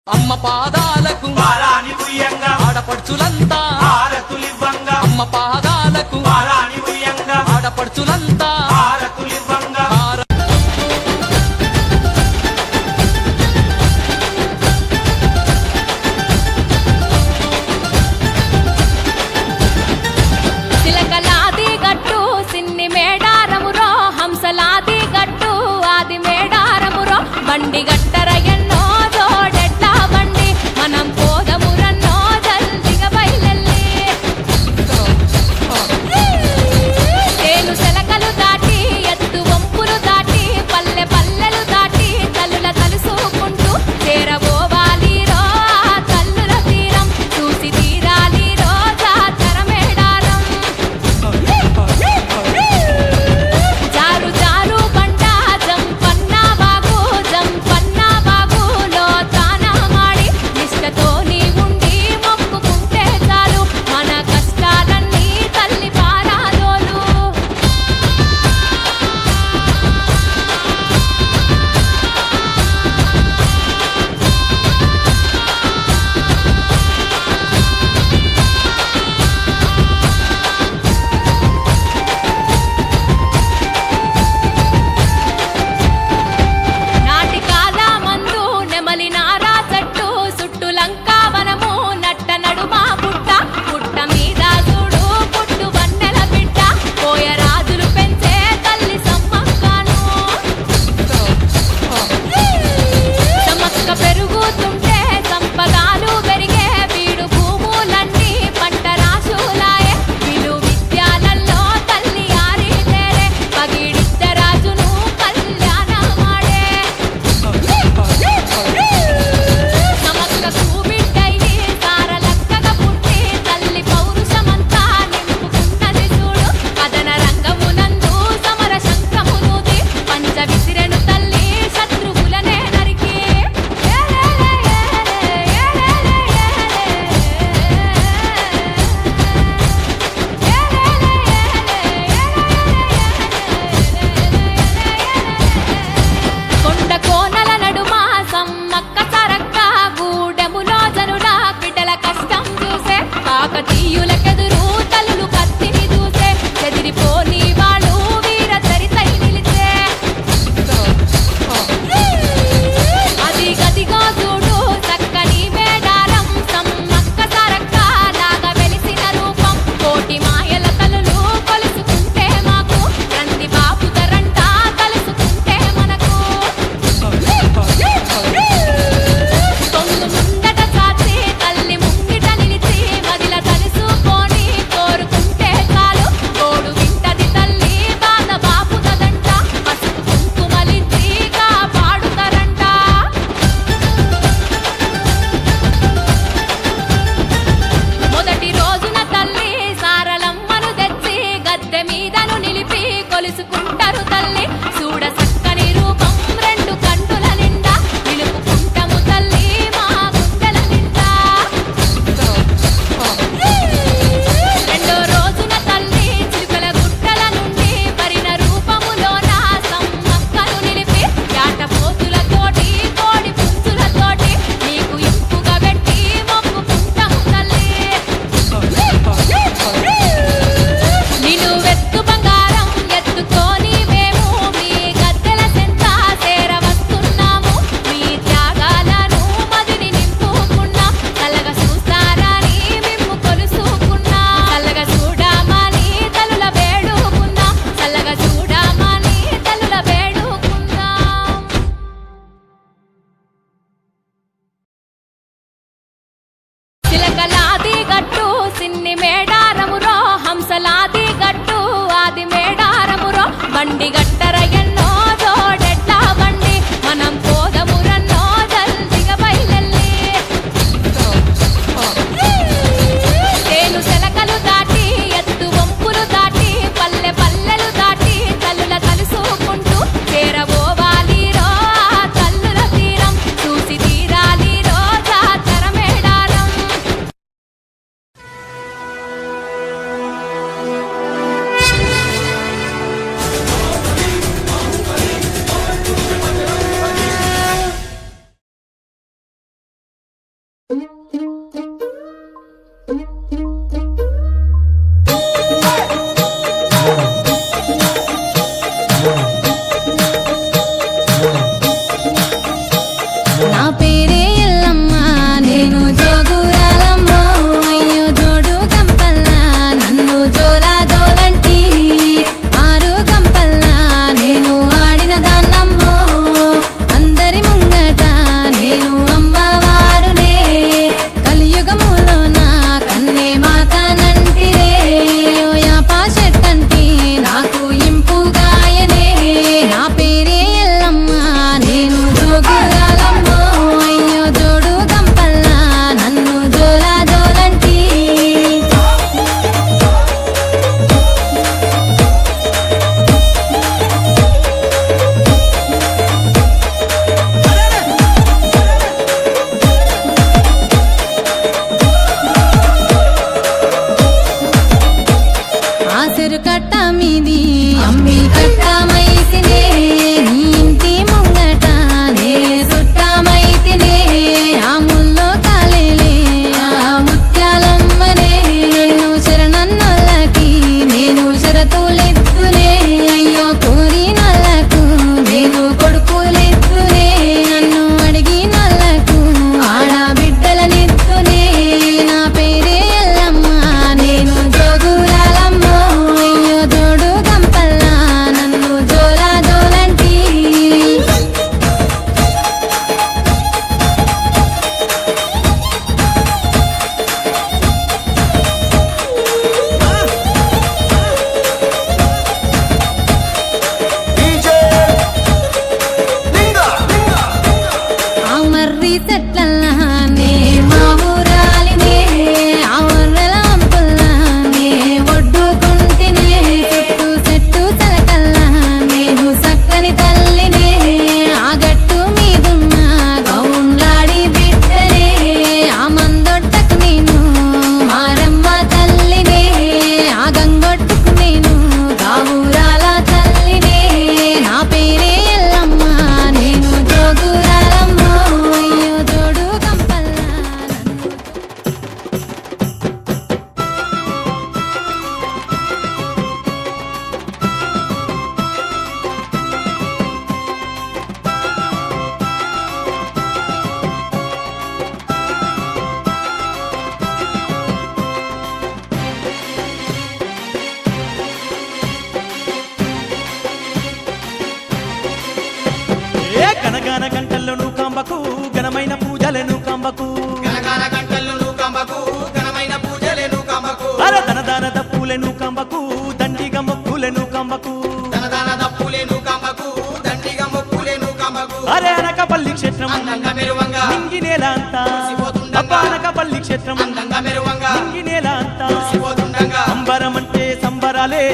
అమ్మ పాదాలకు పారాని ఉయ్యంగా ఆడపడుచులంతా హారతులివ్వంగా అమ్మ పాదాలకు పారాని ఉయ్యంగా ఆడపడుచులంతా హారతులివ్వంగా చిలకలాది గట్టు సిన్ని మేడారమురో హంసలాది గట్టు ఆది మేడారమురో బండి గట్టర ఎన్నో జోడెట్లా బండి మనం పోదమురన్నో జల్దిగా బయలెల్లి తేలు సెలకలు దాటి ఎత్తు వంపులు దాటి పల్లె పల్లెలు దాటి తల్లుల తలుసుకుంటూ చేరబోవాలి రో ఆ తల్లుల తీరం చూసి తీరాలి రో జాతర మేడారం జారు జారు బండ జంపన్న బాగులో తాన మాడి నిష్టతో నీ ఉండి మొక్కుకుంటే చాలు మన కష్టాలన్నీ తల్లి పారాదోలు నాటి కాల మందు నెమలి నారా చెట్టు సుట్టు లంకా వనము నట్ట నడుమా పుట్ట మీద చూడు పుట్టు వన్నెల బిడ్డ పోయ రాజులు పెంచే తల్లి సమ్మక్కను సమక్క పెరుగుతుంటే సంపదాలు పెరిగే బీడు భూములన్నీ పంట రాశులాయే విలు విద్యాలల్లో తల్లి ఆరితేరే పగిడిద్ద రాజును కళ్యాణమాడే సమక్కకు బిడ్డయి సారలక్కగా పుట్టి తల్లి పౌరుషమంతా నింపుకున్నది చూడు కథన రంగమునందు సమర శంఖమునుది పంచ విసిరెను తల్లి శత్రువులనే నరికి కొండ కోనల నడుమ సమ్మక్క సరక్క గూడెములో జనుల బిడ్డల కష్టం చూసే కాకతీయులకెదురు తల్లులు కత్తిని చూసే చెదిరిపోని వాళ్ళు వీర చరితై నిలిచే అది గదిగో చూడు చక్కని మేడారం సమ్మక్క సరక్క లాగా వెలిసిన రూపం కోటి మాయల తలులు కొలుసుకుంటే మాకు రంది బాపుతరంట కలుసుకుంటే మనకు తొంగు ముందట చాచి తల్లి ముంగిట నిలిచి మదిల తలుసుకొని కోరుకుంటే చాలు తోడు వింటది తల్లి బాధ బాపుతదంట పసుపు కుంకుమలిచ్చి కాపాడుతారంట మొదటి రోజున తల్లి సారలమ్మను తెచ్చి గద్దె మీదను నిలిపి కొలుసుకుంటారు తల్లి చూడ చక్కని రూపం రెండు కంటుల నిండా నిలుపుకుంటాము తల్లి మా గుండెల నిండా రెండో రోజున తల్లి చిలుకల గుట్టల నుండి పరిన రూపములోన సమ్మక్కను నిలిపి యాటపోతులతోటి కోడి పుంజులతోటి నీకు ఇంపుగా పెట్టి మొక్కుకుంటాము తల్లి నిన్ను వెత్తు బంగారం ఎత్తుకొని మేము మీ గద్దెల సెంత చేర వస్తున్నాము మీ త్యాగాలను మదిని నింపుకున్నాం చల్లగా చూస్తారని మేము కొలుసుకున్నాం చల్లగా చూడమని తలుల వేడుకున్నాం చల్లగా చూడమని తలుల వేడుకున్నాం చిలకలాది గట్టు సిన్ని మేడారమురో హంసలాది గట్టు ఆది మేడారమురో బండి గట్టర ఎన్నో జోడెట్లా బండి మనం పోదమురన్నో జల్దిగా బయలెల్లి తేలు సెలకలు దాటి ఎత్తు వంపులు దాటి పల్లె పల్లెలు దాటి తల్లుల తలుసుకుంటూ చేరబోవాలి రో ఆ తల్లుల తీరం చూసి తీరాలి రో జాతర మేడారం గనగాన గంటల్లో నూకాంబకు ఘనమైన పూజలను కంబకు గనగాన గంటల్లో నూకాంబకు ఘనమైన పూజలేను కాంబకు అరే ధనదాన దప్పులను కంబకు దండిగా మొక్కులను కంబకు ధనదాన దప్పులేను కాంబకు దండిగా మొక్కులేను కాంబకు అరే అనకపల్లి క్షేత్రం అందంగా మెరువంగా నింగి నేల అంతా మురిసిపోతుండగా. అబ్బా అనకపల్లి క్షేత్రం అందంగా మెరువంగా నింగి నేల అంతా మురిసిపోతుండగా అంబరమంటే సంబరాలే